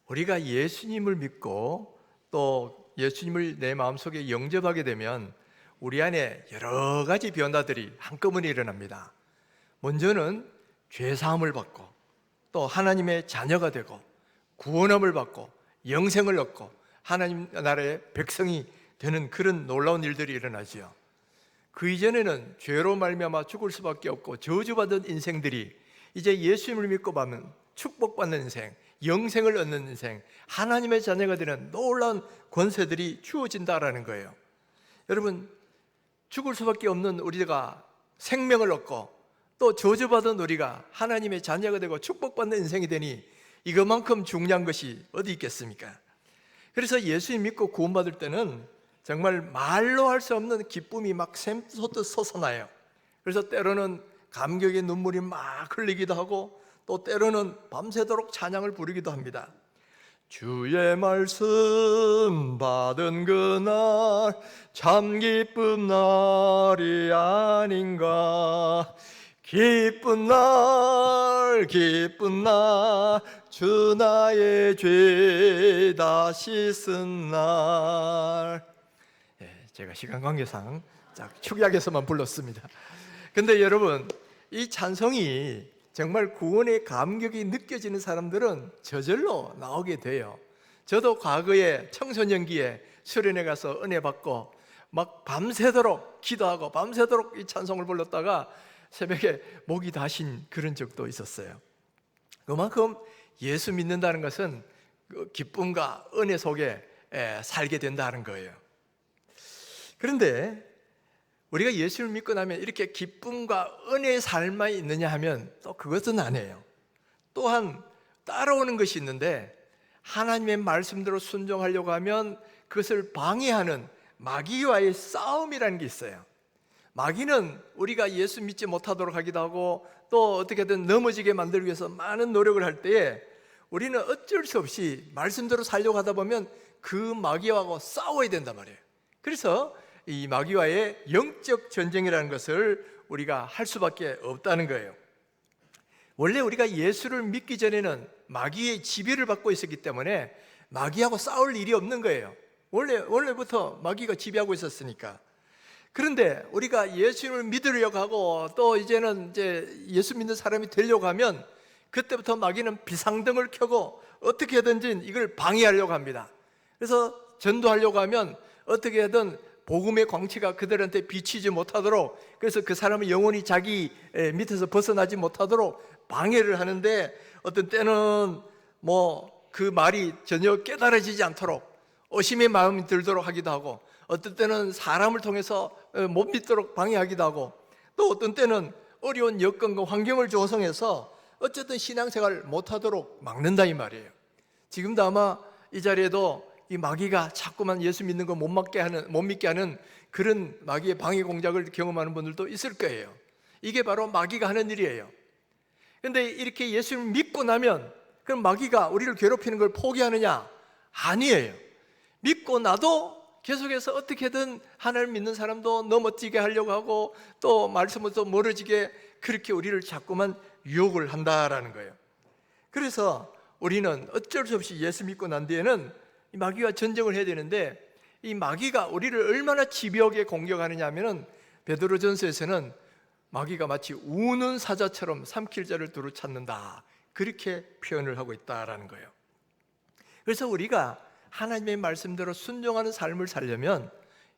우리가 예수님을 믿고 또 예수님을 내 마음속에 영접하게 되면 우리 안에 여러 가지 변화들이 한꺼번에 일어납니다. 먼저는 죄사함을 받고 또 하나님의 자녀가 되고 구원함을 받고 영생을 얻고 하나님 나라의 백성이 되는 그런 놀라운 일들이 일어나지요. 그 이전에는 죄로 말미암아 죽을 수밖에 없고 저주받은 인생들이 이제 예수님을 믿고 받는 축복받는 인생, 영생을 얻는 인생, 하나님의 자녀가 되는 놀라운 권세들이 주어진다라는 거예요. 여러분, 죽을 수밖에 없는 우리가 생명을 얻고 또 저주받은 우리가 하나님의 자녀가 되고 축복받는 인생이 되니 이것만큼 중요한 것이 어디 있겠습니까? 그래서 예수님 믿고 구원받을 때는 정말 말로 할 수 없는 기쁨이 막 샘솟듯 솟아나요. 그래서 때로는 감격의 눈물이 막 흘리기도 하고 또 때로는 밤새도록 찬양을 부르기도 합니다. 주의 말씀 받은 그날 참 기쁜 날이 아닌가. 기쁜 날 주 나의 죄 다 씻은 날. 제가 시간 관계상 축약에서만 불렀습니다. 근데 여러분, 이 찬송이 정말 구원의 감격이 느껴지는 사람들은 저절로 나오게 돼요. 저도 과거에 청소년기에 수련회 가서 은혜 받고 막 밤새도록 기도하고 밤새도록 이 찬송을 불렀다가 새벽에 목이 다신 그런 적도 있었어요. 그만큼 예수 믿는다는 것은 기쁨과 은혜 속에 살게 된다는 거예요. 그런데 우리가 예수를 믿고 나면 이렇게 기쁨과 은혜의 삶만 있느냐 하면 또 그것은 아니에요. 또한 따라오는 것이 있는데 하나님의 말씀대로 순종하려고 하면 그것을 방해하는 마귀와의 싸움이라는 게 있어요. 마귀는 우리가 예수 믿지 못하도록 하기도 하고 또 어떻게든 넘어지게 만들기 위해서 많은 노력을 할 때에 우리는 어쩔 수 없이 말씀대로 살려고 하다 보면 그 마귀하고 싸워야 된단 말이에요. 그래서 이 마귀와의 영적 전쟁이라는 것을 우리가 할 수밖에 없다는 거예요. 원래 우리가 예수를 믿기 전에는 마귀의 지배를 받고 있었기 때문에 마귀하고 싸울 일이 없는 거예요. 원래부터 마귀가 지배하고 있었으니까. 그런데 우리가 예수님을 믿으려고 하고 또 이제는 예수 믿는 사람이 되려고 하면 그때부터 마귀는 비상등을 켜고 어떻게든지 이걸 방해하려고 합니다. 그래서 전도하려고 하면 어떻게든 복음의 광채가 그들한테 비치지 못하도록, 그래서 그 사람은 영원히 자기 밑에서 벗어나지 못하도록 방해를 하는데, 어떤 때는 그 말이 전혀 깨달아지지 않도록 의심의 마음이 들도록 하기도 하고, 어떤 때는 사람을 통해서 못 믿도록 방해하기도 하고, 또 어떤 때는 어려운 여건과 환경을 조성해서 어쨌든 신앙생활을 못하도록 막는다 이 말이에요. 지금도 아마 이 자리에도 이 마귀가 자꾸만 예수 믿는 거 못 믿게 하는 그런 마귀의 방해 공작을 경험하는 분들도 있을 거예요. 이게 바로 마귀가 하는 일이에요. 그런데 이렇게 예수를 믿고 나면 그럼 마귀가 우리를 괴롭히는 걸 포기하느냐? 아니에요. 믿고 나도 계속해서 어떻게든 하나님을 믿는 사람도 넘어지게 하려고 하고 또 말씀부터 멀어지게 그렇게 우리를 자꾸만 유혹을 한다라는 거예요. 그래서 우리는 어쩔 수 없이 예수 믿고 난 뒤에는 이 마귀와 전쟁을 해야 되는데, 이 마귀가 우리를 얼마나 집요하게 공격하느냐 하면은 베드로전서에서는 마귀가 마치 우는 사자처럼 삼킬 자를 두루 찾는다, 그렇게 표현을 하고 있다라는 거예요. 그래서 우리가 하나님의 말씀대로 순종하는 삶을 살려면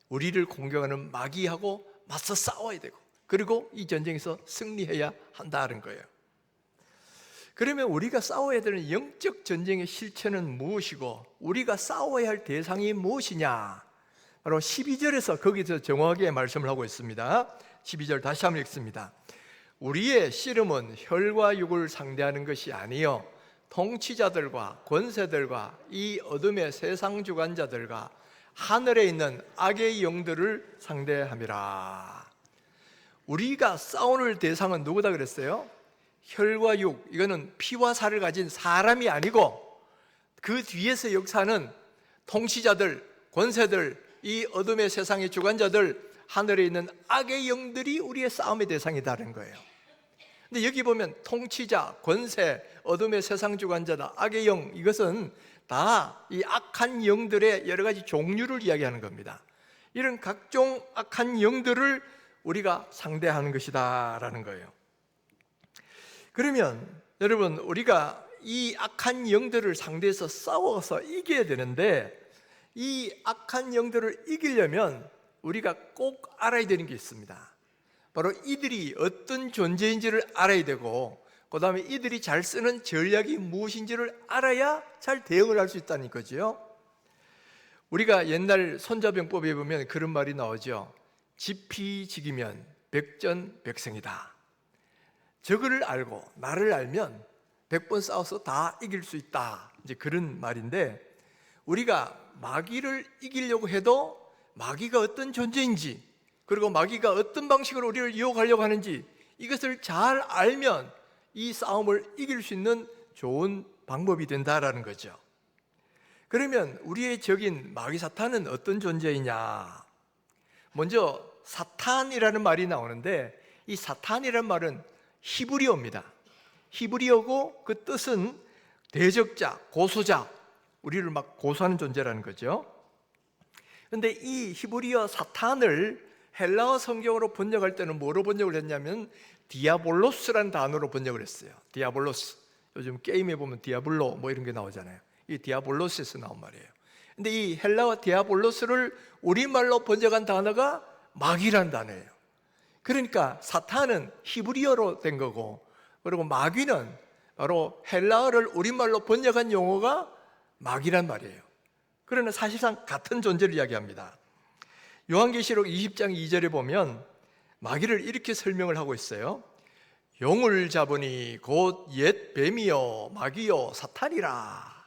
우리를 공격하는 마귀하고 맞서 싸워야 되고, 그리고 이 전쟁에서 승리해야 한다는 거예요. 그러면 우리가 싸워야 되는 영적 전쟁의 실체는 무엇이고 우리가 싸워야 할 대상이 무엇이냐? 바로 12절에서 거기서 정확하게 말씀을 하고 있습니다. 12절 다시 한번 읽습니다. 우리의 씨름은 혈과 육을 상대하는 것이 아니요 통치자들과 권세들과 이 어둠의 세상 주관자들과 하늘에 있는 악의 영들을 상대함이라. 우리가 싸우는 대상은 누구다 그랬어요? 혈과 육, 이거는 피와 살을 가진 사람이 아니고 그 뒤에서 역사하는 통치자들, 권세들, 이 어둠의 세상의 주관자들, 하늘에 있는 악의 영들이 우리의 싸움의 대상이다라는 거예요. 근데 여기 보면 통치자, 권세, 어둠의 세상 주관자다, 악의 영, 이것은 다 이 악한 영들의 여러 가지 종류를 이야기하는 겁니다. 이런 각종 악한 영들을 우리가 상대하는 것이다라는 거예요. 그러면 여러분, 우리가 이 악한 영들을 상대해서 싸워서 이겨야 되는데, 이 악한 영들을 이기려면 우리가 꼭 알아야 되는 게 있습니다. 바로 이들이 어떤 존재인지를 알아야 되고, 그 다음에 이들이 잘 쓰는 전략이 무엇인지를 알아야 잘 대응을 할 수 있다는 거죠. 우리가 옛날 손자병법에 보면 그런 말이 나오죠. 지피지기면 백전백승이다. 적을 알고 나를 알면 100번 싸워서 다 이길 수 있다. 이제 그런 말인데, 우리가 마귀를 이기려고 해도 마귀가 어떤 존재인지, 그리고 마귀가 어떤 방식으로 우리를 유혹하려고 하는지, 이것을 잘 알면 이 싸움을 이길 수 있는 좋은 방법이 된다라는 거죠. 그러면 우리의 적인 마귀 사탄은 어떤 존재이냐? 먼저 사탄이라는 말이 나오는데, 이 사탄이라는 말은 히브리어입니다. 히브리어고 그 뜻은 대적자, 고소자, 우리를 막 고소하는 존재라는 거죠. 그런데 이 히브리어 사탄을 헬라어 성경으로 번역할 때는 뭐로 번역을 했냐면 디아볼로스라는 단어로 번역을 했어요. 디아볼로스. 요즘 게임에 보면 디아블로 뭐 이런 게 나오잖아요. 이 디아볼로스에서 나온 말이에요. 근데 이 헬라어 디아볼로스를 우리말로 번역한 단어가 마귀라는 단어예요. 그러니까 사탄은 히브리어로 된 거고, 그리고 마귀는 바로 헬라어를 우리말로 번역한 용어가 마귀란 말이에요. 그러나 사실상 같은 존재를 이야기합니다. 요한계시록 20장 2절에 보면 마귀를 이렇게 설명을 하고 있어요. 용을 잡으니 곧 옛 뱀이요 마귀요 사탄이라.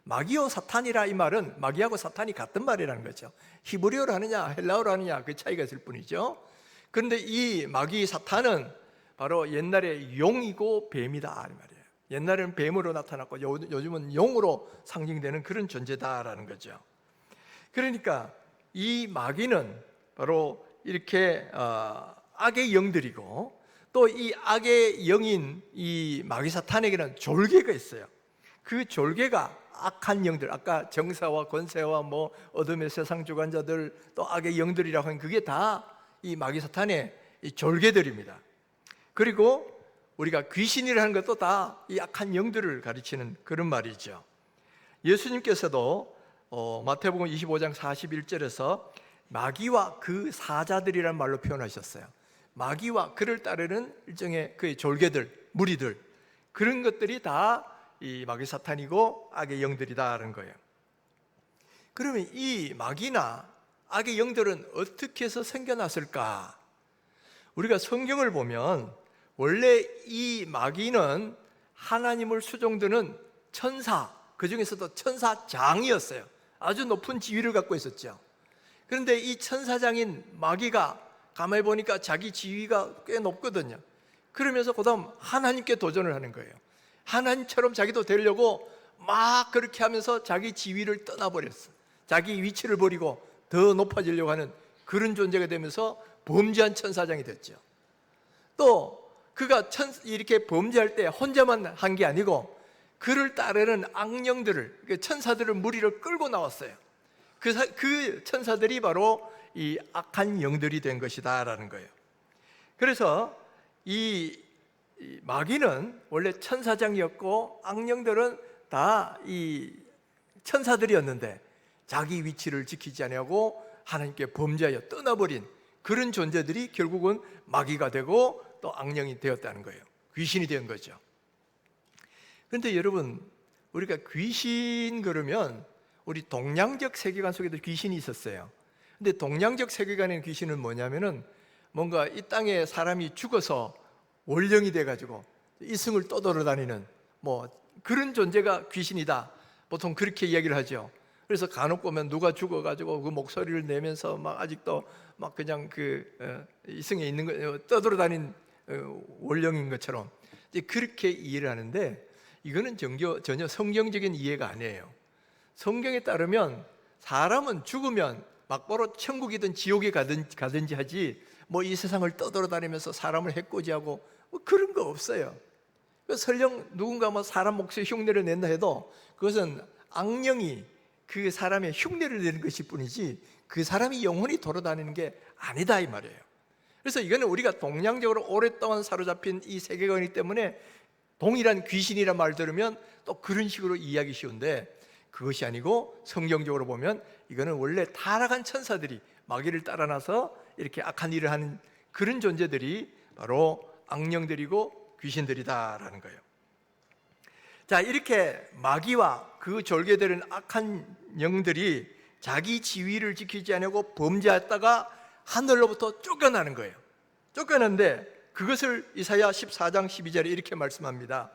마귀요 사탄이라, 이 말은 마귀하고 사탄이 같은 말이라는 거죠. 히브리어로 하느냐 헬라어로 하느냐 그 차이가 있을 뿐이죠. 그런데 이 마귀 사탄은 바로 옛날에 용이고 뱀이다 이 말이에요. 옛날에는 뱀으로 나타났고 요즘은 용으로 상징되는 그런 존재다라는 거죠. 그러니까 이 마귀는 바로 이렇게 악의 영들이고, 또 이 악의 영인 이 마귀 사탄에게는 졸개가 있어요. 그 졸개가 악한 영들, 아까 정사와 권세와 뭐 어둠의 세상 주관자들, 또 악의 영들이라고 하는 그게 다 이 마귀 사탄의 이 졸개들입니다. 그리고 우리가 귀신이라는 것도 다 이 악한 영들을 가르치는 그런 말이죠. 예수님께서도 마태복음 25장 41절에서 마귀와 그 사자들이라는 말로 표현하셨어요. 마귀와 그를 따르는 일종의 그 졸개들, 무리들, 그런 것들이 다 이 마귀 사탄이고 악의 영들이다라는 거예요. 그러면 이 마귀나 악의 영들은 어떻게 해서 생겨났을까? 우리가 성경을 보면 원래 이 마귀는 하나님을 수종드는 천사, 그 중에서도 천사장이었어요. 아주 높은 지위를 갖고 있었죠. 그런데 이 천사장인 마귀가 가만히 보니까 자기 지위가 꽤 높거든요. 그러면서 그 다음 하나님께 도전을 하는 거예요. 하나님처럼 자기도 되려고 막 그렇게 하면서 자기 지위를 떠나버렸어. 자기 위치를 버리고 더 높아지려고 하는 그런 존재가 되면서 범죄한 천사장이 됐죠. 또 그가 이렇게 범죄할 때 혼자만 한 게 아니고 그를 따르는 악령들을, 천사들을 무리를 끌고 나왔어요. 그 천사들이 바로 이 악한 영들이 된 것이다라는 거예요. 그래서 이 마귀는 원래 천사장이었고 악령들은 다 이 천사들이었는데 자기 위치를 지키지 아니하고 하나님께 범죄하여 떠나버린 그런 존재들이 결국은 마귀가 되고 또 악령이 되었다는 거예요. 귀신이 된 거죠. 그런데 여러분, 우리가 귀신 그러면 우리 동양적 세계관 속에도 귀신이 있었어요. 근데 동양적 세계관의 귀신은 뭐냐면은 뭔가 이 땅에 사람이 죽어서 원령이 돼가지고 이승을 떠돌아다니는 뭐 그런 존재가 귀신이다. 보통 그렇게 이야기를 하죠. 그래서 간혹 보면 누가 죽어가지고 그 목소리를 내면서 막 아직도 막 그냥 그 이승에 있는 거 떠돌아다닌 원령인 것처럼 이제 그렇게 이해를 하는데, 이거는 전혀 성경적인 이해가 아니에요. 성경에 따르면 사람은 죽으면 막바로 천국이든 지옥에 가든지 하지 뭐 이 세상을 떠돌아다니면서 사람을 해코지하고 뭐 그런 거 없어요. 설령 누군가 뭐 사람 목숨에 흉내를 낸다 해도 그것은 악령이 그 사람의 흉내를 내는 것일 뿐이지 그 사람이 영원히 돌아다니는 게 아니다 이 말이에요. 그래서 이거는 우리가 동양적으로 오랫동안 사로잡힌 이 세계관이기 때문에 동일한 귀신이란 말 들으면 또 그런 식으로 이해하기 쉬운데, 그것이 아니고 성경적으로 보면 이거는 원래 타락한 천사들이 마귀를 따라나서 이렇게 악한 일을 하는 그런 존재들이 바로 악령들이고 귀신들이다라는 거예요. 자, 이렇게 마귀와 그 졸개되는 악한 영들이 자기 지위를 지키지 않고 범죄했다가 하늘로부터 쫓겨나는 거예요. 쫓겨났는데 그것을 이사야 14장 12절에 이렇게 말씀합니다.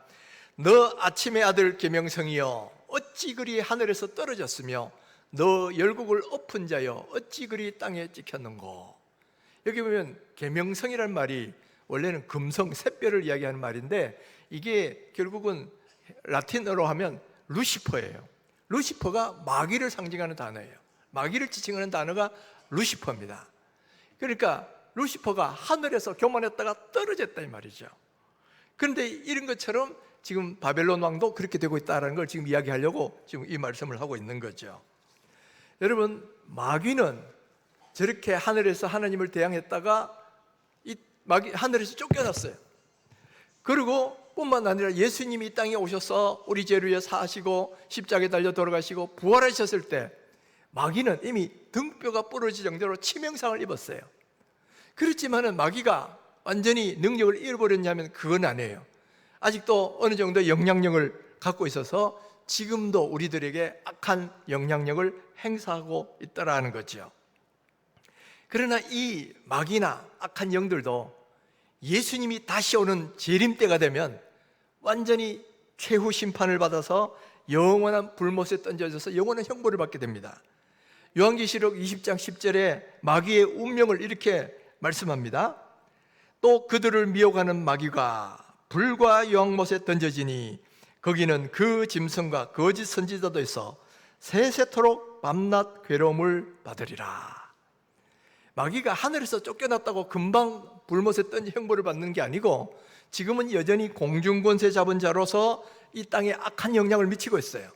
너 아침의 아들 계명성이여 어찌 그리 하늘에서 떨어졌으며 너 열국을 엎은 자여 어찌 그리 땅에 찍혔는고. 여기 보면 계명성이라는 말이 원래는 금성, 샛별을 이야기하는 말인데 이게 결국은 라틴어로 하면 루시퍼예요. 루시퍼가 마귀를 상징하는 단어예요. 마귀를 지칭하는 단어가 루시퍼입니다. 그러니까 루시퍼가 하늘에서 교만했다가 떨어졌다 이 말이죠. 그런데 이런 것처럼 지금 바벨론 왕도 그렇게 되고 있다는 걸 지금 이야기하려고 지금 이 말씀을 하고 있는 거죠. 여러분, 마귀는 저렇게 하늘에서 하나님을 대항했다가 이 마귀 하늘에서 쫓겨났어요. 그리고 뿐만 아니라 예수님이 이 땅에 오셔서 우리 죄를 위해 사시고 십자가에 달려 돌아가시고 부활하셨을 때 마귀는 이미 등뼈가 부러질 정도로 치명상을 입었어요. 그렇지만은 마귀가 완전히 능력을 잃어버렸냐면 그건 아니에요. 아직도 어느 정도 영향력을 갖고 있어서 지금도 우리들에게 악한 영향력을 행사하고 있다라는 거죠. 그러나 이 마귀나 악한 영들도 예수님이 다시 오는 재림 때가 되면 완전히 최후 심판을 받아서 영원한 불못에 던져져서 영원한 형벌을 받게 됩니다. 요한계시록 20장 10절에 마귀의 운명을 이렇게 말씀합니다. 또 그들을 미혹하는 마귀가 불과 영못에 던져지니 거기는 그 짐승과 거짓 선지자도 있어 세세토록 밤낮 괴로움을 받으리라. 마귀가 하늘에서 쫓겨났다고 금방 불못에 던져 형벌을 받는 게 아니고 지금은 여전히 공중권세 잡은 자로서 이 땅에 악한 영향을 미치고 있어요.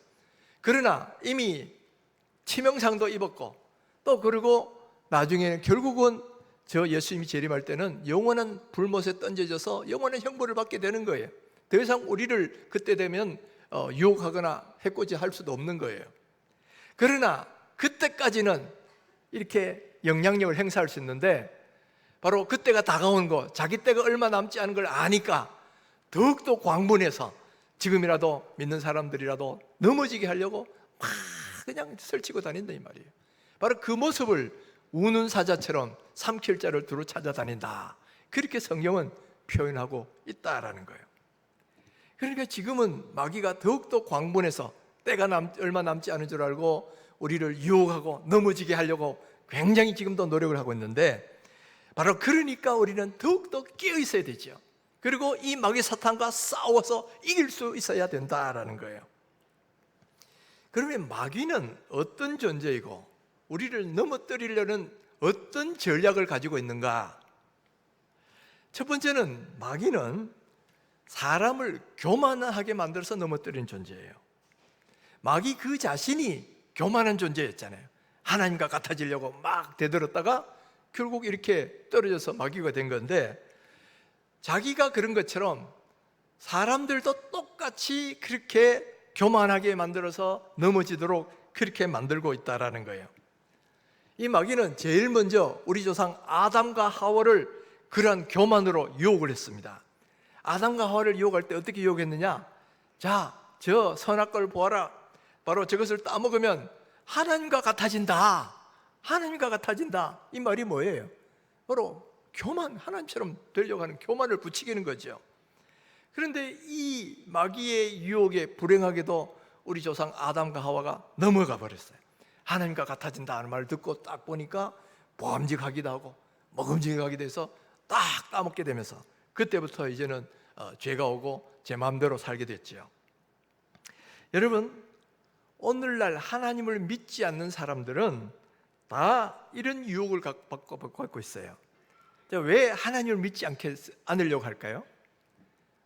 그러나 이미 치명상도 입었고 또 그리고 나중에는 결국은 저 예수님이 재림할 때는 영원한 불못에 던져져서 영원한 형벌을 받게 되는 거예요. 더 이상 우리를 그때 되면 유혹하거나 해코지할 수도 없는 거예요. 그러나 그때까지는 이렇게 영향력을 행사할 수 있는데 바로 그때가 다가온 거, 자기 때가 얼마 남지 않은 걸 아니까 더욱더 광분해서 지금이라도 믿는 사람들이라도 넘어지게 하려고 막 그냥 설치고 다닌다 이 말이에요. 바로 그 모습을 우는 사자처럼 삼킬 자를 두루 찾아다닌다, 그렇게 성경은 표현하고 있다라는 거예요. 그러니까 지금은 마귀가 더욱더 광분해서 때가 얼마 남지 않은 줄 알고 우리를 유혹하고 넘어지게 하려고 굉장히 지금도 노력을 하고 있는데, 바로 그러니까 우리는 더욱더 깨어 있어야 되죠. 그리고 이 마귀 사탄과 싸워서 이길 수 있어야 된다라는 거예요. 그러면 마귀는 어떤 존재이고 우리를 넘어뜨리려는 어떤 전략을 가지고 있는가? 첫 번째는 마귀는 사람을 교만하게 만들어서 넘어뜨리는 존재예요. 마귀 그 자신이 교만한 존재였잖아요. 하나님과 같아지려고 막 대들었다가 결국 이렇게 떨어져서 마귀가 된 건데, 자기가 그런 것처럼 사람들도 똑같이 그렇게 교만하게 만들어서 넘어지도록 그렇게 만들고 있다라는 거예요. 이 마귀는 제일 먼저 우리 조상 아담과 하와를 그러한 교만으로 유혹을 했습니다. 아담과 하와를 유혹할 때 어떻게 유혹했느냐? 자, 저 선악과를 보아라. 바로 저것을 따먹으면 하나님과 같아진다. 하나님과 같아진다. 이 말이 뭐예요? 바로 교만, 하나님처럼 되려고 하는 교만을 부추기는 거죠. 그런데 이 마귀의 유혹에 불행하게도 우리 조상 아담과 하와가 넘어가 버렸어요. 하나님과 같아진다 하는 말을 듣고 딱 보니까 보암직하기도 하고 먹음직하기도 해서 딱 따먹게 되면서 그때부터 이제는 죄가 오고 제 마음대로 살게 됐죠. 여러분, 오늘날 하나님을 믿지 않는 사람들은 다 이런 유혹을 받고 있어요. 왜 하나님을 믿지 않으려고 할까요?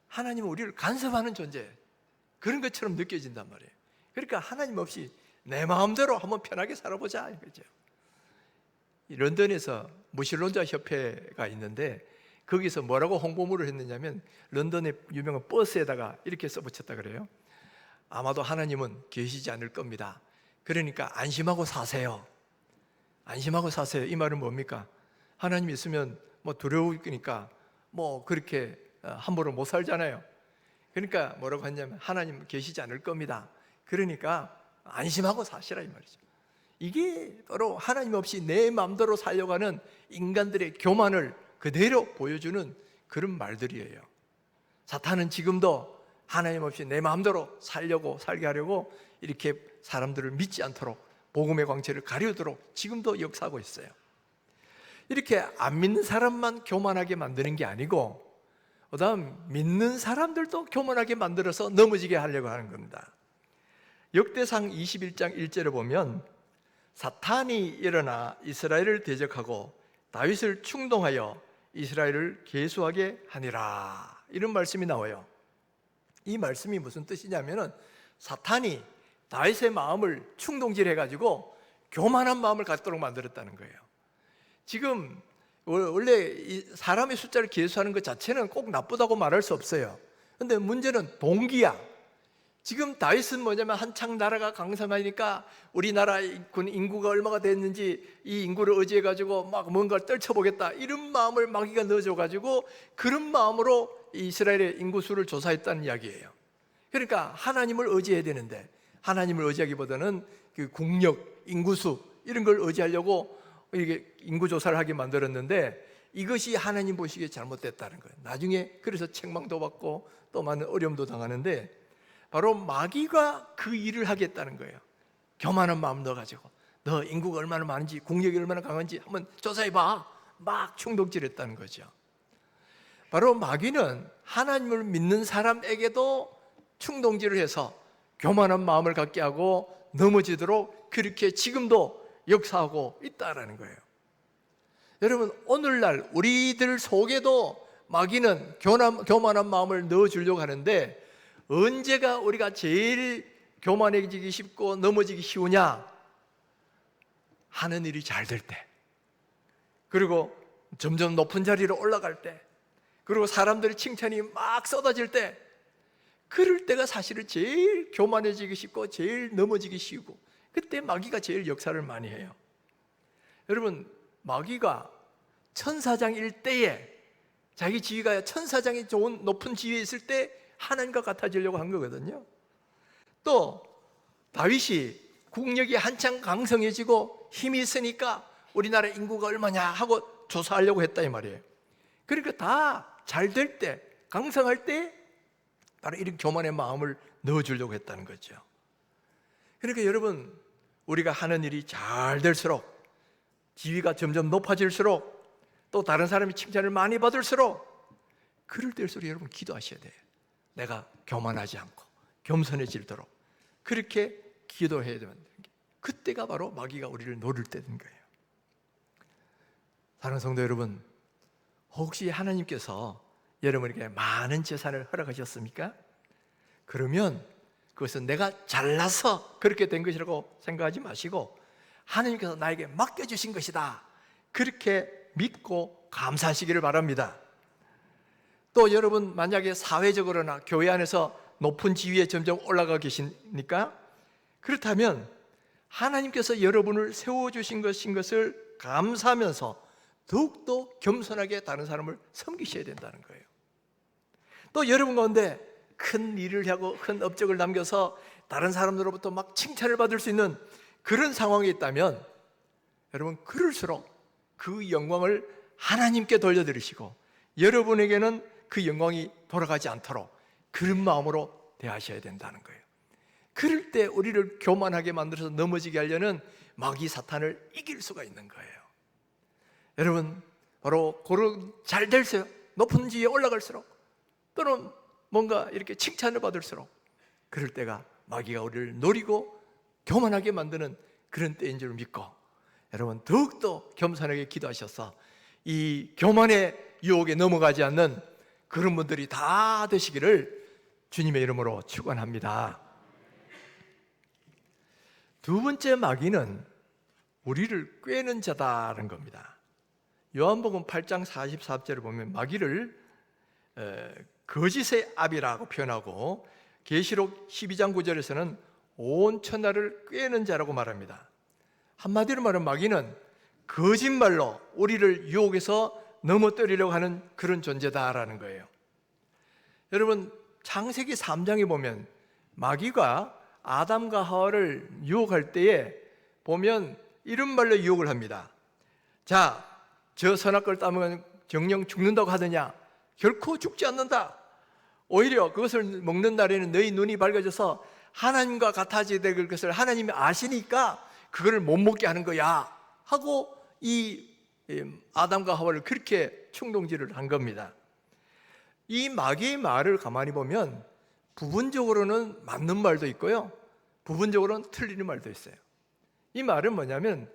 하나님은 우리를 간섭하는 존재, 그런 것처럼 느껴진단 말이에요. 그러니까 하나님 없이 내 마음대로 한번 편하게 살아보자 이거죠. 런던에서 무신론자 협회가 있는데 거기서 뭐라고 홍보물을 했느냐면 런던의 유명한 버스에다가 이렇게 써붙였다 그래요. 아마도 하나님은 계시지 않을 겁니다. 그러니까 안심하고 사세요. 안심하고 사세요. 이 말은 뭡니까? 하나님 있으면 뭐 두려우니까 뭐 그렇게 함부로 못 살잖아요. 그러니까 뭐라고 했냐면 하나님 계시지 않을 겁니다. 그러니까 안심하고 사시라 이 말이죠. 이게 바로 하나님 없이 내 마음대로 살려고 하는 인간들의 교만을 그대로 보여주는 그런 말들이에요. 사탄은 지금도 하나님 없이 내 마음대로 살게 하려고 이렇게 사람들을 믿지 않도록 복음의 광채를 가려도록 지금도 역사하고 있어요. 이렇게 안 믿는 사람만 교만하게 만드는 게 아니고 그다음 믿는 사람들도 교만하게 만들어서 넘어지게 하려고 하는 겁니다. 역대상 21장 1절에 보면 사탄이 일어나 이스라엘을 대적하고 다윗을 충동하여 이스라엘을 계수하게 하니라, 이런 말씀이 나와요. 이 말씀이 무슨 뜻이냐면은 사탄이 다윗의 마음을 충동질해가지고 교만한 마음을 갖도록 만들었다는 거예요. 지금 원래 사람의 숫자를 계수하는 것 자체는 꼭 나쁘다고 말할 수 없어요. 그런데 문제는 동기야. 지금 다윗은 뭐냐면 한창 나라가 강성하니까 우리나라 군 인구가 얼마가 됐는지 이 인구를 의지해가지고 막 뭔가를 떨쳐보겠다, 이런 마음을 마귀가 넣어줘가지고 그런 마음으로 이스라엘의 인구수를 조사했다는 이야기예요. 그러니까 하나님을 의지해야 되는데 하나님을 의지하기보다는 그 국력, 인구수 이런 걸 의지하려고 이게 인구조사를 하게 만들었는데 이것이 하나님 보시기에 잘못됐다는 거예요. 나중에 그래서 책망도 받고 또 많은 어려움도 당하는데 바로 마귀가 그 일을 하겠다는 거예요. 교만한 마음 넣어가지고 너 인구가 얼마나 많은지 국력이 얼마나 강한지 한번 조사해봐, 막 충동질했다는 거죠. 바로 마귀는 하나님을 믿는 사람에게도 충동질을 해서 교만한 마음을 갖게 하고 넘어지도록 그렇게 지금도 역사하고 있다라는 거예요. 여러분, 오늘날 우리들 속에도 마귀는 교만한 마음을 넣어주려고 하는데 언제가 우리가 제일 교만해지기 쉽고 넘어지기 쉬우냐? 하는 일이 잘 될 때, 그리고 점점 높은 자리로 올라갈 때, 그리고 사람들의 칭찬이 막 쏟아질 때, 그럴 때가 사실은 제일 교만해지기 쉽고 제일 넘어지기 쉬우고 그때 마귀가 제일 역사를 많이 해요. 여러분, 마귀가 천사장일 때에 자기 지위가 천사장이 좋은 높은 지위에 있을 때 하나님과 같아지려고 한 거거든요. 또 다윗이 국력이 한창 강성해지고 힘이 있으니까 우리나라 인구가 얼마냐 하고 조사하려고 했다 이 말이에요. 그러니까 다 잘 될 때, 강성할 때 바로 이런 교만의 마음을 넣어주려고 했다는 거죠. 그러니까 여러분, 우리가 하는 일이 잘 될수록, 지위가 점점 높아질수록, 또 다른 사람이 칭찬을 많이 받을수록, 그럴 때일수록 여러분 기도하셔야 돼요. 내가 교만하지 않고 겸손해지도록 그렇게 기도해야 되는 게, 그때가 바로 마귀가 우리를 노릴 때인 거예요. 사랑하는 성도 여러분, 혹시 하나님께서 여러분에게 많은 재산을 허락하셨습니까? 그러면 그것은 내가 잘나서 그렇게 된 것이라고 생각하지 마시고 하나님께서 나에게 맡겨주신 것이다, 그렇게 믿고 감사하시기를 바랍니다. 또 여러분, 만약에 사회적으로나 교회 안에서 높은 지위에 점점 올라가 계십니까? 그렇다면 하나님께서 여러분을 세워주신 것을 감사하면서 더욱더 겸손하게 다른 사람을 섬기셔야 된다는 거예요. 또 여러분 가운데 큰 일을 하고 큰 업적을 남겨서 다른 사람들로부터 막 칭찬을 받을 수 있는 그런 상황에 있다면 여러분, 그럴수록 그 영광을 하나님께 돌려드리시고 여러분에게는 그 영광이 돌아가지 않도록 그런 마음으로 대하셔야 된다는 거예요. 그럴 때 우리를 교만하게 만들어서 넘어지게 하려는 마귀 사탄을 이길 수가 있는 거예요. 여러분, 바로 그런 잘 될수록, 높은 지위에 올라갈수록, 또는 뭔가 이렇게 칭찬을 받을수록 그럴 때가 마귀가 우리를 노리고 교만하게 만드는 그런 때인 줄 믿고 여러분, 더욱더 겸손하게 기도하셔서 이 교만의 유혹에 넘어가지 않는 그런 분들이 다 되시기를 주님의 이름으로 축원합니다. 두 번째 마귀는 우리를 꾀는 자다라는 겁니다. 요한복음 8장 44절을 보면 마귀를 거짓의 아비라고 표현하고, 계시록 12장 9절에서는 온 천하를 꾀는 자라고 말합니다. 한마디로 말하면 마귀는 거짓말로 우리를 유혹해서 넘어뜨리려고 하는 그런 존재다라는 거예요. 여러분, 창세기 3장에 보면 마귀가 아담과 하와를 유혹할 때에 보면 이런 말로 유혹을 합니다. 자, 저 선악과를 따먹으면 정령 죽는다고 하더냐? 결코 죽지 않는다. 오히려 그것을 먹는 날에는 너희 눈이 밝아져서 하나님과 같아지게 될 것을 하나님이 아시니까 그걸 못 먹게 하는 거야 하고 이 아담과 하와를 그렇게 충동질을 한 겁니다. 이 마귀의 말을 가만히 보면 부분적으로는 맞는 말도 있고요, 부분적으로는 틀리는 말도 있어요. 이 말은 뭐냐면,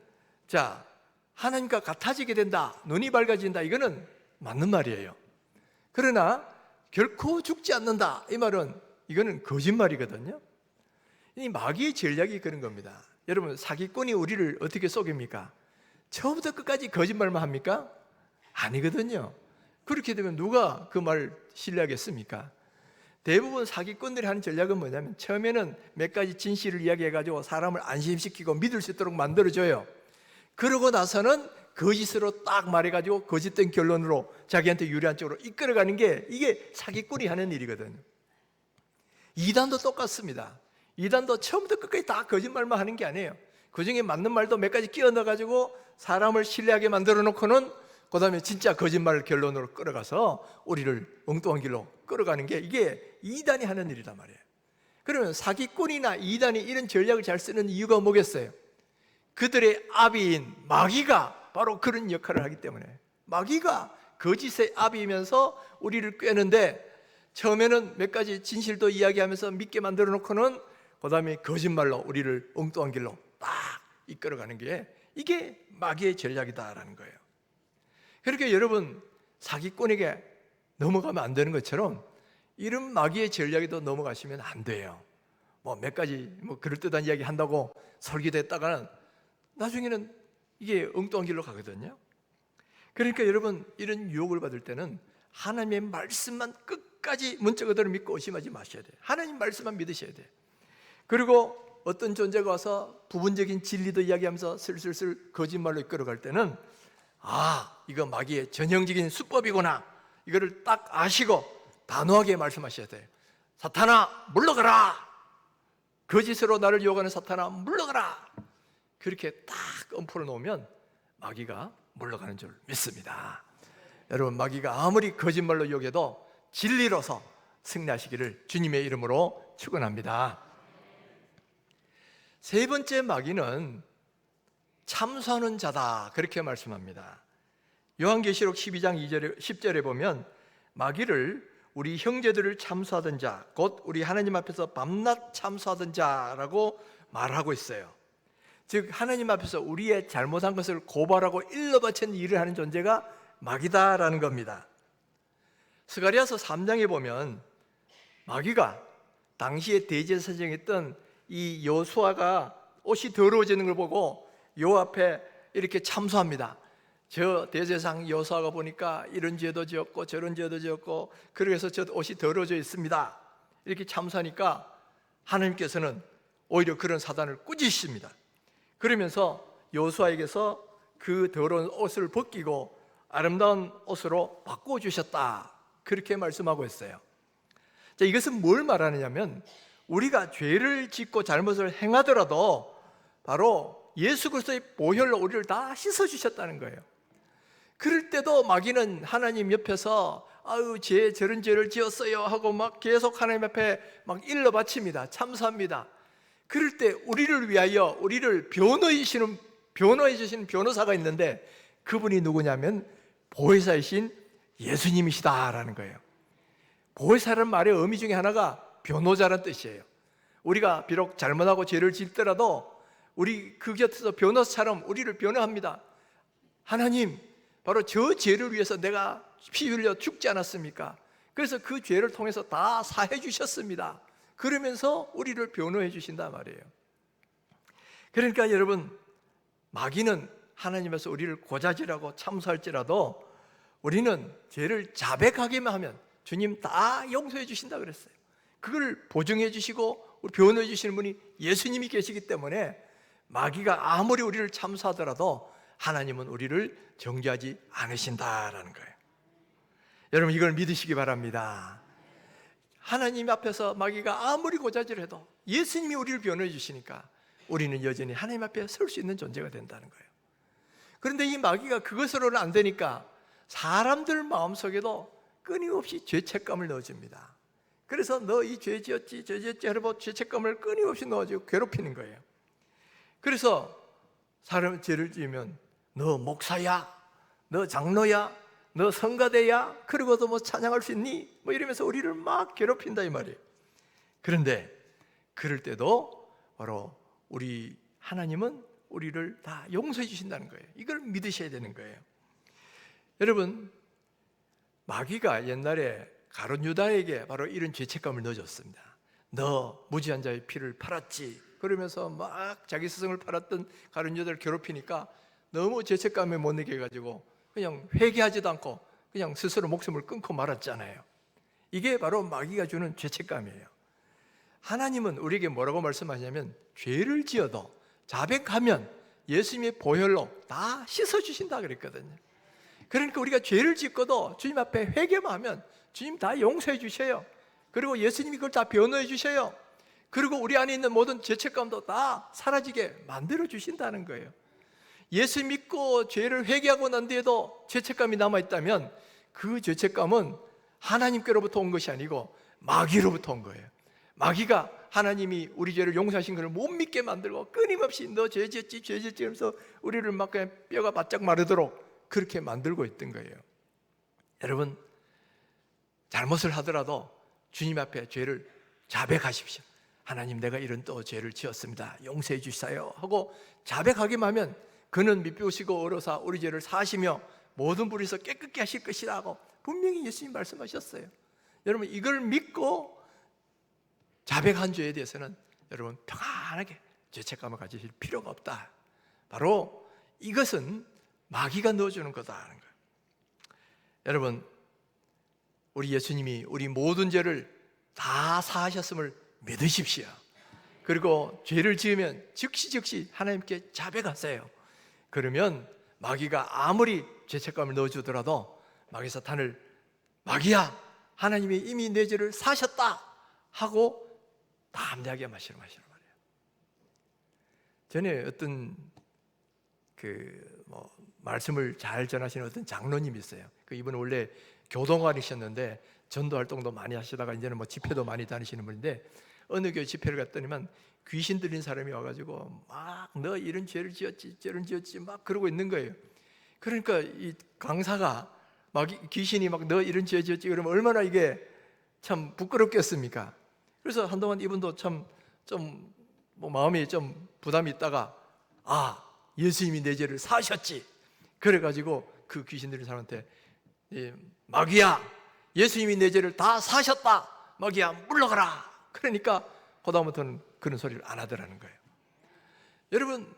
자, 하나님과 같아지게 된다, 눈이 밝아진다, 이거는 맞는 말이에요. 그러나 결코 죽지 않는다, 이 말은 이거는 거짓말이거든요. 이 마귀의 전략이 그런 겁니다. 여러분, 사기꾼이 우리를 어떻게 속입니까? 처음부터 끝까지 거짓말만 합니까? 아니거든요. 그렇게 되면 누가 그 말 신뢰하겠습니까? 대부분 사기꾼들이 하는 전략은 뭐냐면, 처음에는 몇 가지 진실을 이야기해가지고 사람을 안심시키고 믿을 수 있도록 만들어줘요. 그러고 나서는 거짓으로 딱 말해가지고 거짓된 결론으로 자기한테 유리한 쪽으로 이끌어가는 게, 이게 사기꾼이 하는 일이거든요. 이단도 똑같습니다. 이단도 처음부터 끝까지 다 거짓말만 하는 게 아니에요. 그 중에 맞는 말도 몇 가지 끼워 넣어가지고 사람을 신뢰하게 만들어 놓고는 그 다음에 진짜 거짓말 결론으로 끌어가서 우리를 엉뚱한 길로 끌어가는 게, 이게 이단이 하는 일이란 말이에요. 그러면 사기꾼이나 이단이 이런 전략을 잘 쓰는 이유가 뭐겠어요? 그들의 아비인 마귀가 바로 그런 역할을 하기 때문에, 마귀가 거짓의 아비이면서 우리를 꾀는데, 처음에는 몇 가지 진실도 이야기하면서 믿게 만들어 놓고는 그 다음에 거짓말로 우리를 엉뚱한 길로 딱 이끌어가는 게, 이게 마귀의 전략이다라는 거예요. 그렇게 여러분, 사기꾼에게 넘어가면 안 되는 것처럼 이런 마귀의 전략에도 넘어가시면 안 돼요. 몇 가지 그럴듯한 이야기 한다고 설계됐다가는 나중에는 이게 엉뚱한 길로 가거든요. 그러니까 여러분, 이런 유혹을 받을 때는 하나님의 말씀만 끝까지 문자 그대로 믿고 의심하지 마셔야 돼요. 하나님 말씀만 믿으셔야 돼요. 그리고 어떤 존재가 와서 부분적인 진리도 이야기하면서 슬슬슬 거짓말로 이끌어갈 때는, 아, 이거 마귀의 전형적인 수법이구나, 이거를 딱 아시고 단호하게 말씀하셔야 돼요. 사탄아, 물러가라! 거짓으로 나를 유혹하는 사탄아, 물러가라! 그렇게 딱 엄포를 놓으면 마귀가 물러가는 줄 믿습니다. 여러분, 마귀가 아무리 거짓말로 유혹해도 진리로서 승리하시기를 주님의 이름으로 축원합니다. 세 번째 마귀는 참소하는 자다, 그렇게 말씀합니다. 요한계시록 12장 2절에 10절에 보면 마귀를 우리 형제들을 참소하던 자, 곧 우리 하나님 앞에서 밤낮 참소하던 자라고 말하고 있어요. 즉, 하나님 앞에서 우리의 잘못한 것을 고발하고 일러바치는 일을 하는 존재가 마귀다라는 겁니다. 스가랴서 3장에 보면 마귀가 당시에 대제사장에 있던 이 여호수아가 옷이 더러워지는 걸 보고 요 앞에 이렇게 참소합니다. 저 대제사장 여호수아가 보니까 이런 죄도 지었고 저런 죄도 지었고 그래서 저 옷이 더러워져 있습니다. 이렇게 참소하니까 하나님께서는 오히려 그런 사단을 꾸짖습니다. 그러면서 여호수아에게서 그 더러운 옷을 벗기고 아름다운 옷으로 바꿔주셨다, 그렇게 말씀하고 있어요. 자, 이것은 뭘 말하느냐면, 우리가 죄를 짓고 잘못을 행하더라도 바로 예수 그리스도의 보혈로 우리를 다 씻어주셨다는 거예요. 그럴 때도 마귀는 하나님 옆에서 아유, 저런 죄를 지었어요 하고 막 계속 하나님 앞에 막 일러 바칩니다. 참소합니다. 그럴 때 우리를 위하여 우리를 변호해 주시는 변호사가 있는데, 그분이 누구냐면 보혜사이신 예수님이시다라는 거예요. 보혜사라는 말의 의미 중에 하나가 변호자라는 뜻이에요. 우리가 비록 잘못하고 죄를 짓더라도 우리 그 곁에서 변호사처럼 우리를 변호합니다. 하나님, 바로 저 죄를 위해서 내가 피 흘려 죽지 않았습니까? 그래서 그 죄를 통해서 다 사해 주셨습니다. 그러면서 우리를 변호해 주신단 말이에요. 그러니까 여러분, 마귀는 하나님께서 우리를 고자질하고 참소할지라도 우리는 죄를 자백하기만 하면 주님 다 용서해 주신다 그랬어요. 그걸 보증해 주시고 변호해 주시는 분이 예수님이 계시기 때문에 마귀가 아무리 우리를 참소하더라도 하나님은 우리를 정죄하지 않으신다라는 거예요. 여러분, 이걸 믿으시기 바랍니다. 하나님 앞에서 마귀가 아무리 고자질해도 예수님이 우리를 변호해 주시니까 우리는 여전히 하나님 앞에 설 수 있는 존재가 된다는 거예요. 그런데 이 마귀가 그것으로는 안 되니까 사람들 마음속에도 끊임없이 죄책감을 넣어줍니다. 그래서 너 이 죄 지었지 하고 죄책감을 끊임없이 넣어주고 괴롭히는 거예요. 그래서 사람 죄를 지으면 너 목사야, 너 장로야, 너 성가대야, 그러고도 뭐 찬양할 수 있니? 뭐 이러면서 우리를 막 괴롭힌다 이 말이에요. 그런데 그럴 때도 바로 우리 하나님은 우리를 다 용서해 주신다는 거예요. 이걸 믿으셔야 되는 거예요. 여러분, 마귀가 옛날에 가룟 유다에게 바로 이런 죄책감을 넣어줬습니다. 너 무지한 자의 피를 팔았지. 그러면서 막 자기 스승을 팔았던 가룟 유다를 괴롭히니까 너무 죄책감에 못 느껴 가지고 그냥 회개하지도 않고 그냥 스스로 목숨을 끊고 말았잖아요. 이게 바로 마귀가 주는 죄책감이에요. 하나님은 우리에게 뭐라고 말씀하냐면 죄를 지어도 자백하면 예수님의 보혈로 다 씻어주신다 그랬거든요. 그러니까 우리가 죄를 짓고도 주님 앞에 회개만 하면 주님 다 용서해 주셔요. 그리고 예수님이 그걸 다 변호해 주셔요. 그리고 우리 안에 있는 모든 죄책감도 다 사라지게 만들어 주신다는 거예요. 예수 믿고 죄를 회개하고 난 뒤에도 죄책감이 남아있다면 그 죄책감은 하나님께로부터 온 것이 아니고 마귀로부터 온 거예요. 마귀가 하나님이 우리 죄를 용서하신 것을 못 믿게 만들고 끊임없이 너 죄 지었지 하면서 우리를 막 그냥 뼈가 바짝 마르도록 그렇게 만들고 있던 거예요. 여러분, 잘못을 하더라도 주님 앞에 죄를 자백하십시오. 하나님, 내가 이런 또 죄를 지었습니다. 용서해 주시사요 하고 자백하기만 하면 그는 미쁘시고 어로사 우리 죄를 사시며 모든 불에서 깨끗게 하실 것이라 고 분명히 예수님 말씀하셨어요. 여러분, 이걸 믿고 자백한 죄에 대해서는 여러분 평안하게 죄책감을 가지실 필요가 없다. 바로 이것은 마귀가 넣어주는 거다라는 거예요. 여러분, 우리 예수님이 우리 모든 죄를 다 사하셨음을 믿으십시오. 그리고 죄를 지으면 즉시 하나님께 자백하세요. 그러면 마귀가 아무리 죄책감을 넣어주더라도 마귀 사탄을 마귀야, 하나님이 이미 내 죄를 사셨다 하고 담대하게 말씀하시는 말이에요. 전에 어떤 말씀을 잘 전하시는 어떤 장로님이 있어요. 이분은 원래 교동관이셨는데 전도 활동도 많이 하시다가 이제는 집회도 많이 다니시는 분인데 어느 교회 집회를 갔더니만 귀신 들린 사람이 와가지고 막 너 이런 죄를 지었지 저런 지었지 막 그러고 있는 거예요. 그러니까 이 강사가 막 귀신이 막 너 이런 죄 지었지 그러면 얼마나 이게 참 부끄럽겠습니까? 그래서 한동안 이분도 참 좀 마음이 좀 부담이 있다가 예수님이 내 죄를 사셨지. 그래가지고 그 귀신 들린 사람한테 마귀야, 예수님이 내 죄를 다 사셨다. 마귀야, 물러가라. 그러니까 그다음부터는 그런 소리를 안 하더라는 거예요. 여러분,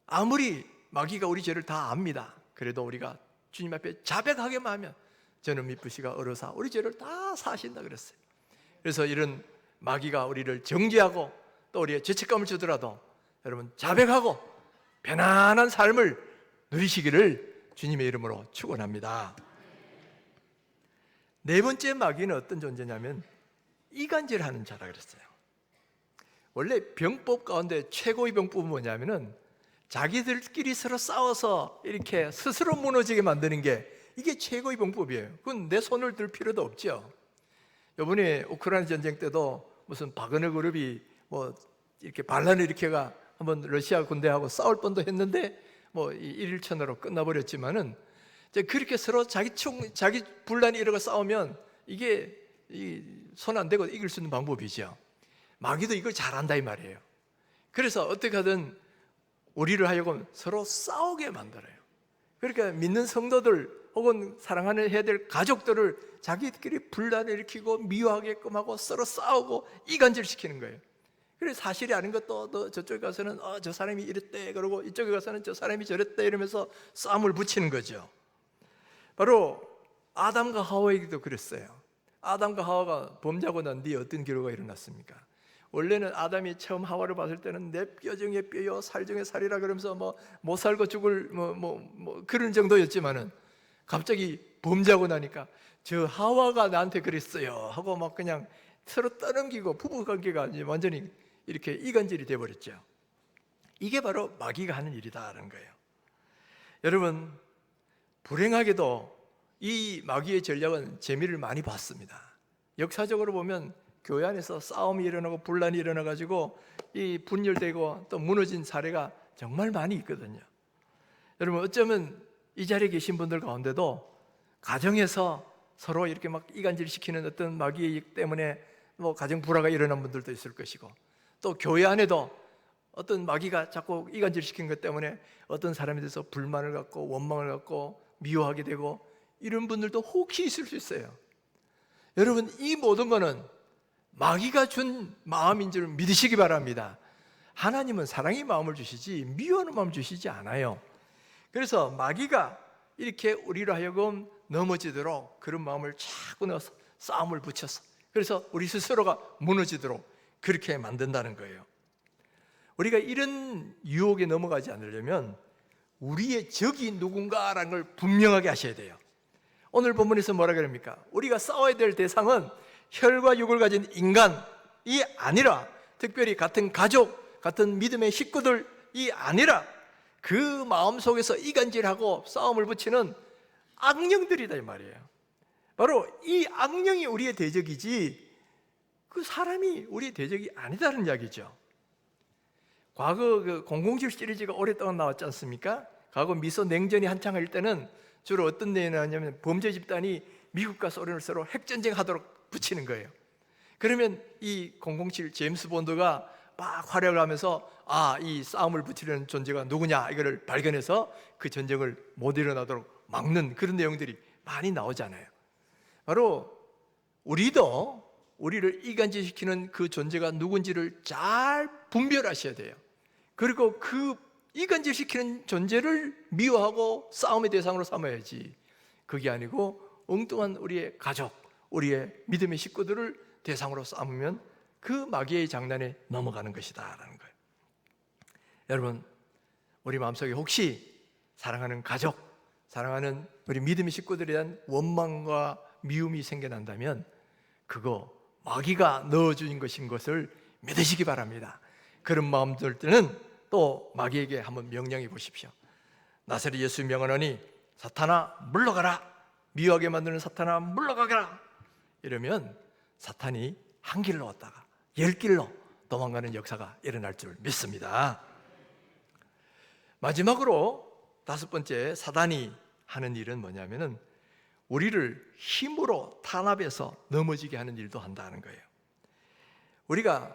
아무리 마귀가 우리 죄를 다 압니다. 그래도 우리가 주님 앞에 자백하게만 하면 저는 미쁘시가 어로사 우리 죄를 다 사신다 그랬어요. 그래서 이런 마귀가 우리를 정죄하고 또 우리의 죄책감을 주더라도 여러분 자백하고 편안한 삶을 누리시기를 주님의 이름으로 축원합니다. 네 번째 마귀는 어떤 존재냐면 이간질하는 자라 그랬어요. 원래 병법 가운데 최고의 병법은 뭐냐면은 자기들끼리 서로 싸워서 이렇게 스스로 무너지게 만드는 게 이게 최고의 병법이에요. 그건 내 손을 들 필요도 없죠. 이번에 우크라이나 전쟁 때도 무슨 바그너 그룹이 이렇게 반란을 일으켜가 한번 러시아 군대하고 싸울 뻔도 했는데 일일천으로 끝나버렸지만은 그렇게 서로 자기 분란이 이러고 싸우면 이게 손 안 대고 이길 수 있는 방법이죠. 마귀도 이걸 잘한다 이 말이에요. 그래서 어떻게 하든 우리를 하여금 서로 싸우게 만들어요. 그러니까 믿는 성도들 혹은 사랑하는 해야 될 가족들을 자기들끼리 분란을 일으키고 미워하게끔 하고 서로 싸우고 이간질시키는 거예요. 그래서 사실이 아닌 것도 너 저쪽에 가서는 저 사람이 이랬대 그러고 이쪽에 가서는 저 사람이 저랬대 이러면서 싸움을 붙이는 거죠. 바로 아담과 하와에게도 그랬어요. 아담과 하와가 범죄하고 난 뒤에 어떤 결과가 일어났습니까? 원래는 아담이 처음 하와를 봤을 때는 내 뼈 중에 뼈요 살 중에 살이라 그러면서 못 살고 죽을 그런 정도였지만은 갑자기 범죄하고 나니까 저 하와가 나한테 그랬어요 하고 막 그냥 서로 떠넘기고 부부 관계가 완전히 이렇게 이간질이 돼버렸죠. 이게 바로 마귀가 하는 일이다라는 거예요. 여러분, 불행하게도 이 마귀의 전략은 재미를 많이 봤습니다. 역사적으로 보면 교회 안에서 싸움이 일어나고 분란이 일어나가지고 이 분열되고 또 무너진 사례가 정말 많이 있거든요. 여러분, 어쩌면 이 자리에 계신 분들 가운데도 가정에서 서로 이렇게 막 이간질시키는 어떤 마귀의 일 때문에 가정 불화가 일어난 분들도 있을 것이고, 또 교회 안에도 어떤 마귀가 자꾸 이간질시킨 것 때문에 어떤 사람에 대해서 불만을 갖고 원망을 갖고 미워하게 되고 이런 분들도 혹시 있을 수 있어요. 여러분, 이 모든 거는 마귀가 준 마음인 줄 믿으시기 바랍니다. 하나님은 사랑의 마음을 주시지 미워하는 마음을 주시지 않아요. 그래서 마귀가 이렇게 우리로 하여금 넘어지도록 그런 마음을 자꾸 넣어서 싸움을 붙여서, 그래서 우리 스스로가 무너지도록 그렇게 만든다는 거예요. 우리가 이런 유혹에 넘어가지 않으려면 우리의 적이 누군가라는 걸 분명하게 하셔야 돼요. 오늘 본문에서 뭐라 그럽니까? 우리가 싸워야 될 대상은 혈과 육을 가진 인간이 아니라, 특별히 같은 가족, 같은 믿음의 식구들이 아니라 그 마음속에서 이간질하고 싸움을 붙이는 악령들이다 이 말이에요. 바로 이 악령이 우리의 대적이지 그 사람이 우리의 대적이 아니다는 이야기죠. 과거 그 007 시리즈가 오랫동안 나왔지 않습니까? 과거 미소 냉전이 한창 할 때는 주로 어떤 내용이 나왔냐면 범죄 집단이 미국과 소련을 서로 핵전쟁 하도록 붙이는 거예요. 그러면 이 007 제임스 본드가 막 활약을 하면서 이 싸움을 붙이려는 존재가 누구냐 이거를 발견해서 그 전쟁을 못 일어나도록 막는 그런 내용들이 많이 나오잖아요. 바로 우리도 우리를 이간질시키는 그 존재가 누군지를 잘 분별하셔야 돼요. 그리고 그 이간질시키는 존재를 미워하고 싸움의 대상으로 삼아야지, 그게 아니고 엉뚱한 우리의 가족, 우리의 믿음의 식구들을 대상으로 삼으면 그 마귀의 장난에 넘어가는 것이다 라는 거예요. 여러분, 우리 마음속에 혹시 사랑하는 가족, 사랑하는 우리 믿음의 식구들에 대한 원망과 미움이 생겨난다면 그거 마귀가 넣어준 것인 것을 믿으시기 바랍니다. 그런 마음들은 또 마귀에게 한번 명령해 보십시오. 나사렛 예수 명하노니 사탄아 물러가라, 미워하게 만드는 사탄아 물러가라. 이러면 사탄이 한 길로 왔다가 10길로 도망가는 역사가 일어날 줄 믿습니다. 마지막으로 5번째 사단이 하는 일은 뭐냐면은 우리를 힘으로 탄압해서 넘어지게 하는 일도 한다는 거예요. 우리가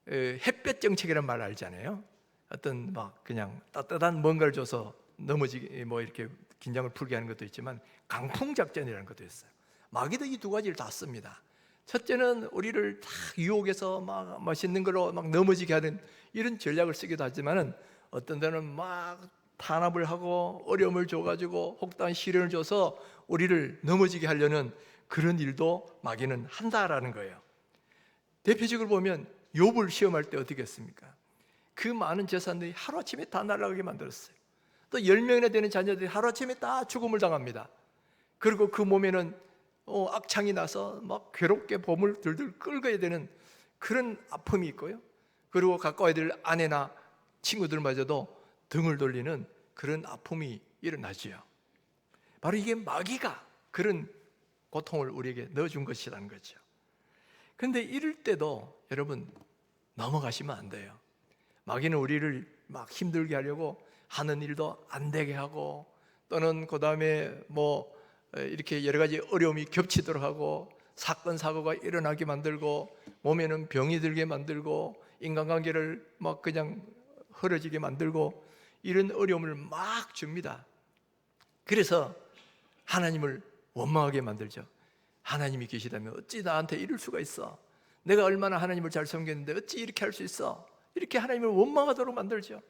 햇볕 정책이라는 말 알잖아요. 어떤 막 그냥 따뜻한 뭔가를 줘서 넘어지게 이렇게 긴장을 풀게 하는 것도 있지만 강풍 작전이라는 것도 있어요. 마귀도 이 두 가지를 다 씁니다. 첫째는 우리를 다 유혹해서 막 맛있는 걸로 막 넘어지게 하는 이런 전략을 쓰기도 하지만은 어떤 데는 막 탄압을 하고 어려움을 줘가지고 혹독한 시련을 줘서 우리를 넘어지게 하려는 그런 일도 마귀는 한다라는 거예요. 대표적으로 보면 욥을 시험할 때 어떻게 했습니까? 그 많은 재산들이 하루아침에 다 날아가게 만들었어요. 또 10명이나 되는 자녀들이 하루아침에 다 죽음을 당합니다. 그리고 그 몸에는 악창이 나서 막 괴롭게 몸을 들들 끌어야 되는 그런 아픔이 있고요. 그리고 가까워야 될 아내나 친구들마저도 등을 돌리는 그런 아픔이 일어나지요. 바로 이게 마귀가 그런 고통을 우리에게 넣어준 것이라는 거죠. 그런데 이럴 때도 여러분 넘어가시면 안 돼요. 마귀는 우리를 막 힘들게 하려고 하는 일도 안 되게 하고, 또는 그 다음에 이렇게 여러 가지 어려움이 겹치도록 하고, 사건 사고가 일어나게 만들고, 몸에는 병이 들게 만들고, 인간관계를 막 그냥 흐려지게 만들고, 이런 어려움을 막 줍니다. 그래서 하나님을 원망하게 만들죠. 하나님이 계시다면 어찌 나한테 이럴 수가 있어? 내가 얼마나 하나님을 잘 섬겼는데 어찌 이렇게 할 수 있어? 이렇게 하나님을 원망하도록 만들죠.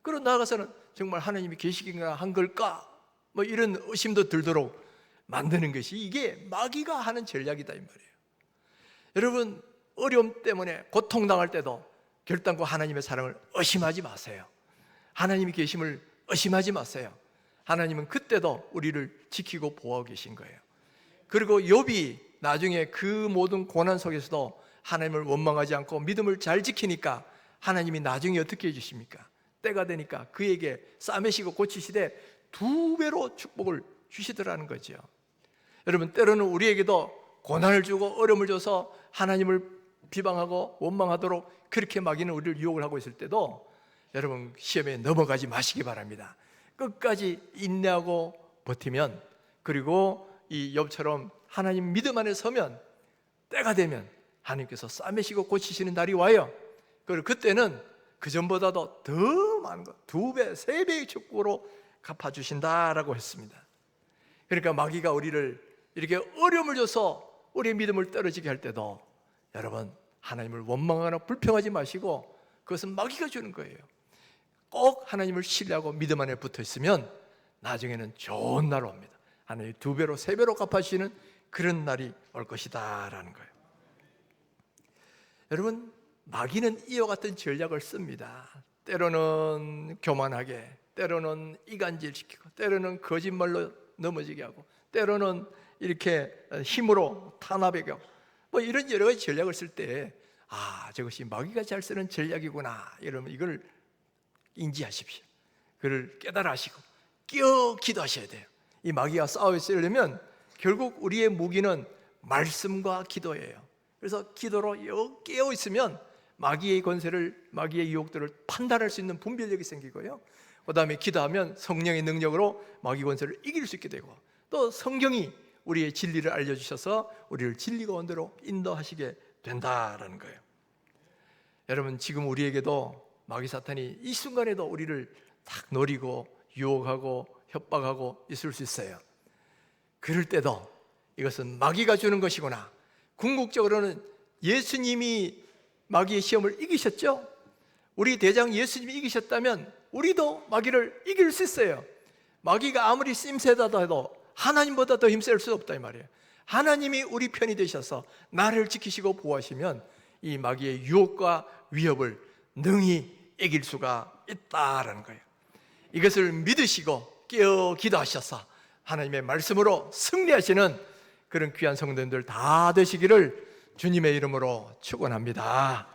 그러고 나아가서는 정말 하나님이 계시긴가 한 걸까? 뭐 이런 의심도 들도록 만드는 것이 이게 마귀가 하는 전략이다 이 말이에요. 여러분, 어려움 때문에 고통당할 때도 결단코 하나님의 사랑을 의심하지 마세요. 하나님이 계심을 의심하지 마세요. 하나님은 그때도 우리를 지키고 보호하고 계신 거예요. 그리고 욥이 나중에 그 모든 고난 속에서도 하나님을 원망하지 않고 믿음을 잘 지키니까 하나님이 나중에 어떻게 해주십니까? 때가 되니까 그에게 싸매시고 고치시되 2배로 축복을 주시더라는 거죠. 여러분, 때로는 우리에게도 고난을 주고 어려움을 줘서 하나님을 비방하고 원망하도록 그렇게 마귀는 우리를 유혹을 하고 있을 때도 여러분, 시험에 넘어가지 마시기 바랍니다. 끝까지 인내하고 버티면, 그리고 이 욥처럼 하나님 믿음 안에 서면 때가 되면 하나님께서 싸매시고 고치시는 날이 와요. 그리고 그때는 그전보다도 더 많은 것, 2배, 3배의 축복으로 갚아주신다라고 했습니다. 그러니까 마귀가 우리를 이렇게 어려움을 줘서 우리의 믿음을 떨어지게 할 때도 여러분, 하나님을 원망하거나 불평하지 마시고 그것은 마귀가 주는 거예요. 꼭 하나님을 신뢰하고 믿음 안에 붙어 있으면 나중에는 좋은 날 옵니다. 하나님이 2배로 3배로 갚아주시는 그런 날이 올 것이다 라는 거예요. 여러분, 마귀는 이와 같은 전략을 씁니다. 때로는 교만하게, 때로는 이간질시키고, 때로는 거짓말로 넘어지게 하고, 때로는 이렇게 힘으로 탄압하게 하고, 뭐 이런 여러 가지 전략을 쓸 때 저것이 마귀가 잘 쓰는 전략이구나, 이러면 이걸 인지하십시오. 그를 깨달아 하시고 깨어 기도하셔야 돼요. 이 마귀가 싸워 있으려면 결국 우리의 무기는 말씀과 기도예요. 그래서 기도로 깨어 있으면 마귀의 권세를, 마귀의 유혹들을 판단할 수 있는 분별력이 생기고요, 그 다음에 기도하면 성령의 능력으로 마귀 권세를 이길 수 있게 되고, 또 성경이 우리의 진리를 알려주셔서 우리를 진리가 원대로 인도하시게 된다라는 거예요. 여러분, 지금 우리에게도 마귀 사탄이 이 순간에도 우리를 딱 노리고 유혹하고 협박하고 있을 수 있어요. 그럴 때도 이것은 마귀가 주는 것이구나. 궁극적으로는 예수님이 마귀의 시험을 이기셨죠? 우리 대장 예수님이 이기셨다면 우리도 마귀를 이길 수 있어요. 마귀가 아무리 씀세다 해도 하나님보다 더 힘셀 수 없다 이 말이에요. 하나님이 우리 편이 되셔서 나를 지키시고 보호하시면 이 마귀의 유혹과 위협을 능히 이길 수가 있다라는 거예요. 이것을 믿으시고 깨어 기도하셔서 하나님의 말씀으로 승리하시는 그런 귀한 성도님들 다 되시기를 주님의 이름으로 축원합니다.